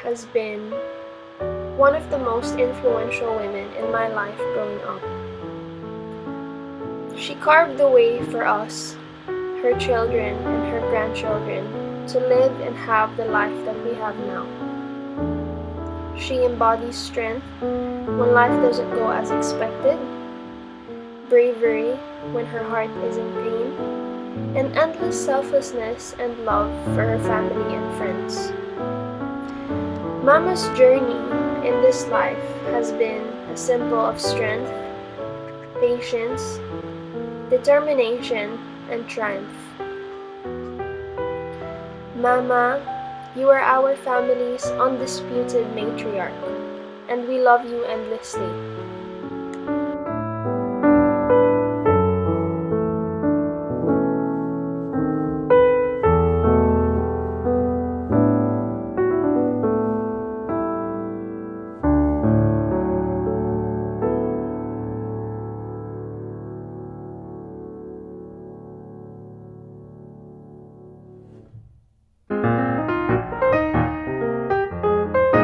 has been one of the most influential women in my life growing up. She carved the way for us, her children and her grandchildren, to live and have the life that we have now. She embodies strength when life doesn't go as expected, bravery when her heart is in pain, and endless selflessness and love for her family and friends. Mama's journey in this life has been a symbol of strength, patience, determination, and triumph. Mama, you are our family's undisputed matriarch, and we love you endlessly.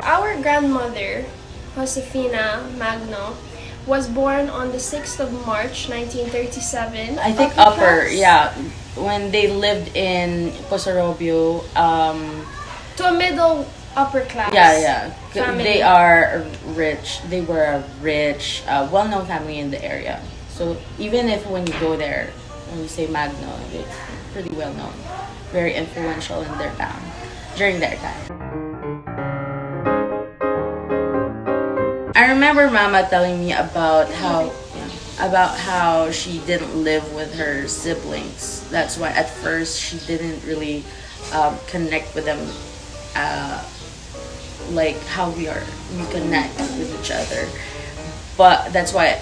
Our grandmother, Josephina Magno, was born on the 6th of March, 1937. I think when they lived in Posarobio, to a middle upper class. Family. They are rich. They were a rich, well-known family in the area. So even if when you go there, when you say Magno, it's pretty well-known, very influential in their town during their time. I remember Mama telling me about how she didn't live with her siblings. That's why at first she didn't really connect with them like how we connect with each other. But that's why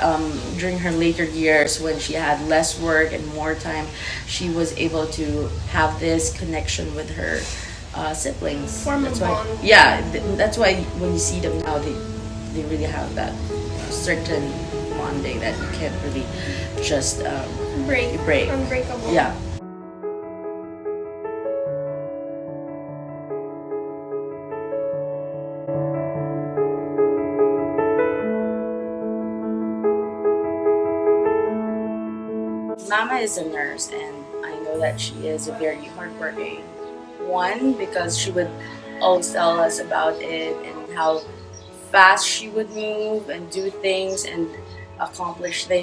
during her later years, when she had less work and more time, she was able to have this connection with her siblings. That's why, that's why when you see them now, they really have that certain bonding that you can't really just break. Unbreakable. Yeah. Mama is a nurse, and I know that she is a very hardworking one, because she would always tell us about it and how fast she would move and do things and accomplish a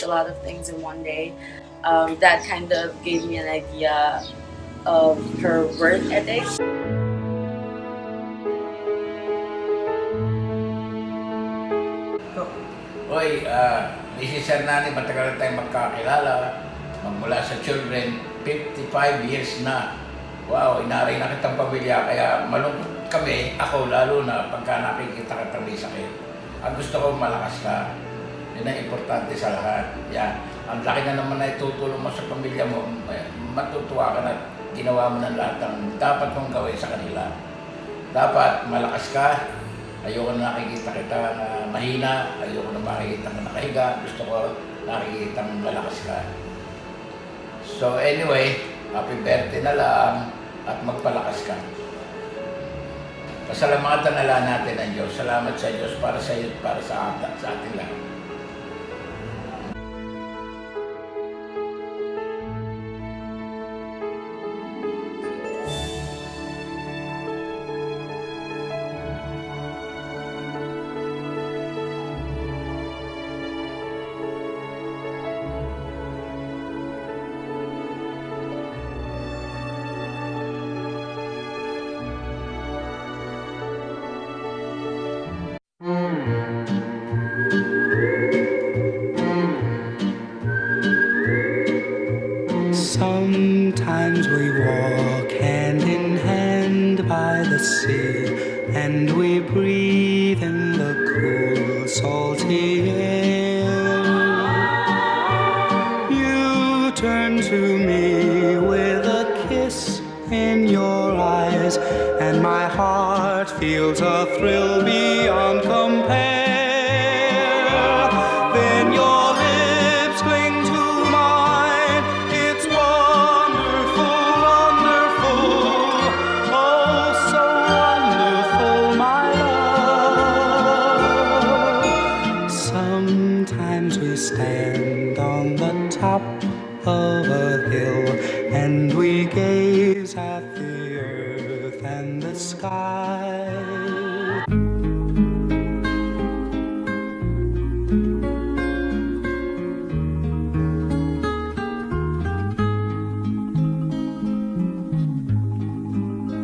lot of things in one day. That kind of gave me an idea of her work ethic. Hoy, Mrs. Hernani, matagal na tayong magkakilala. Magmula sa children, 55 years na. Wow, inaray na kitang pamilya, kaya malungkot kami, ako lalo na pagka nakikita ka tabi sa akin. Ang gusto ko malakas ka, yun ang importante sa lahat. Yan. Ang laki na naman na itutulong mo sa pamilya mo, matutuwa ka na ginawa mo ng lahat ng dapat mong gawin sa kanila. Dapat malakas ka, ayoko na nakikita kita na mahina, ayoko na makikita ka nakahiga, gusto ko nakikita mong malakas ka. So anyway, happy birthday na lang at magpalakas ka. Pasalamatan na lang natin ang Diyos. Salamat sa Diyos para sa iyo at para sa ating lahat. Sometimes we walk hand in hand by the sea, and we breathe in the cool, salty air. You turn to me with a kiss in your eyes, and my heart feels a thrill beyond compare. Then your lips cling to mine. It's wonderful, wonderful, oh so top of a hill, and we gaze at the earth and the sky.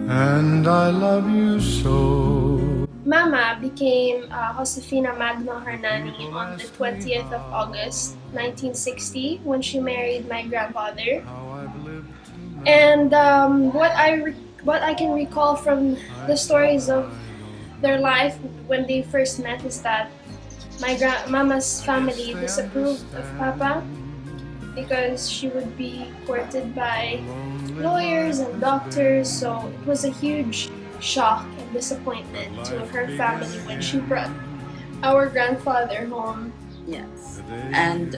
And I love you so. Mama became Josephina Magno Hernani on the 20th of August 1960 when she married my grandfather. And what I can recall from the stories of their life when they first met is that my Mama's family disapproved of Papa because she would be courted by lawyers and doctors, so it was a huge shock and disappointment to her family when she brought our grandfather home. Yes. And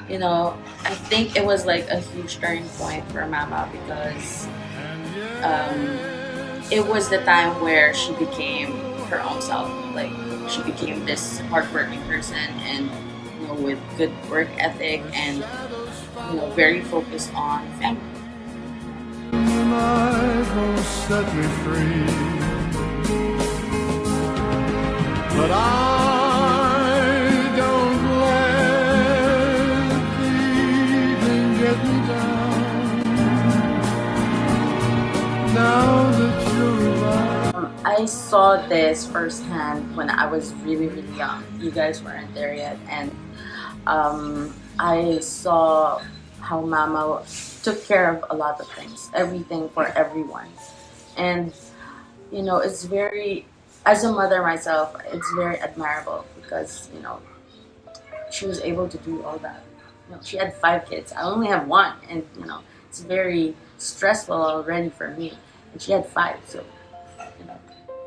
you know, I think it was like a huge turning point for Mama because it was the time where she became her own self. Like, she became this hardworking person and, you know, with good work ethic and, you know, very focused on family. Life will set me free, but I don't let the evening get me down. Now that you're around. I saw this firsthand when I was really, really young. You guys weren't there yet, and I saw how Mama took care of a lot of things, everything for everyone. And, you know, it's very, as a mother myself, it's very admirable because, you know, she was able to do all that. You know, she had 5 kids. I only have 1, and, you know, it's very stressful already for me. And she had 5, so, you know,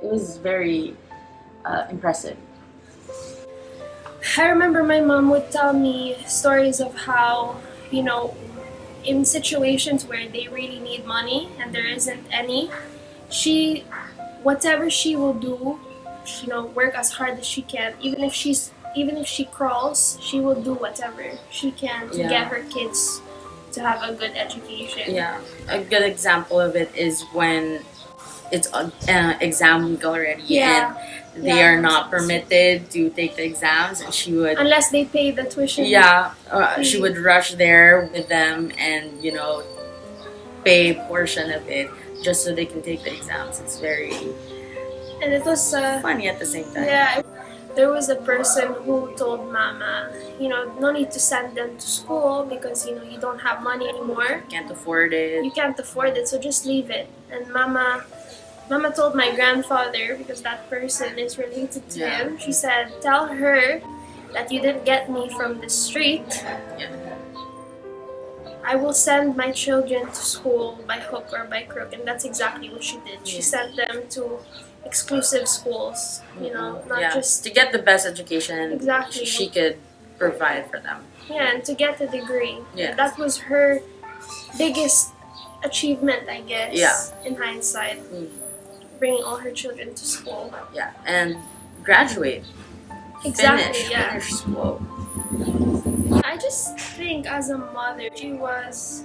it was very impressive. I remember my mom would tell me stories of how, you know, in situations where they really need money and there isn't any, whatever she will do, you know, work as hard as she can. Even if she crawls, she will do whatever she can to get her kids to have a good education. Yeah, a good example of it is when it's exam week already and they are not permitted to take the exams, and she would, unless they pay the tuition. She would rush there with them and, you know, pay a portion of it just so they can take the exams. It's very, and it was funny at the same time. Yeah, there was a person who told Mama, you know, no need to send them to school because, you know, you don't have money anymore. Can't afford it. You can't afford it, so just leave it. And Mama told my grandfather, because that person is related to him, she said, tell her that you didn't get me from the street. I will send my children to school by hook or by crook. And that's exactly what she did. She sent them to exclusive schools, you know, not just to get the best education exactly she could provide for them. Yeah, and to get a degree. Yeah. That was her biggest achievement, I guess, in hindsight. Bringing all her children to school. Yeah, and graduate. Exactly, finish school. I just think as a mother, she was,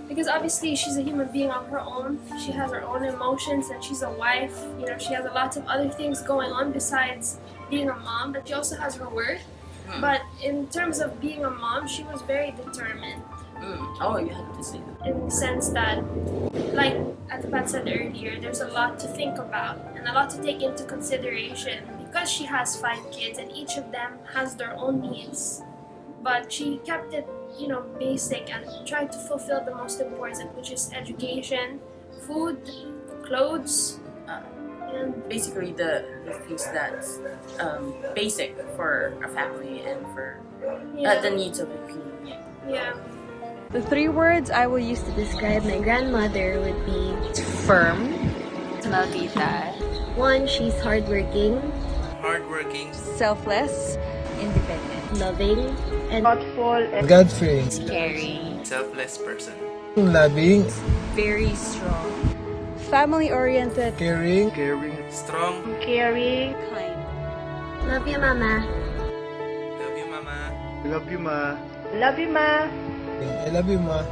because obviously she's a human being on her own. She has her own emotions and she's a wife. You know, she has a lot of other things going on besides being a mom, but she also has her work. But in terms of being a mom, she was very determined. Oh, you have to say that. In the sense that, like Atapat said earlier, there's a lot to think about and a lot to take into consideration because she has 5 kids and each of them has their own needs. But she kept it, you know, basic and tried to fulfill the most important, which is education, food, clothes, and basically the things that's basic for a family and for the needs of a human being. Yeah. The 3 words I will use to describe my grandmother would be firm, maldita. 1, she's hardworking, Selfless, independent, loving, and thoughtful, God-fearing, caring, selfless person, loving, very strong, family-oriented, caring, strong, caring, kind. love you, Mama. love you, Mama. love you, Ma. Love you, Ma. I love you, Ma.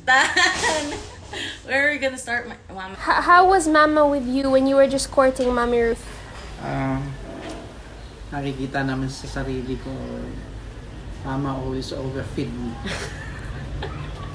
Tan! Where are we gonna start, Mama? How was Mama with you when you were just courting Mommy Ruth? Nakikita naman sa sarili ko, Mama always overfeed me.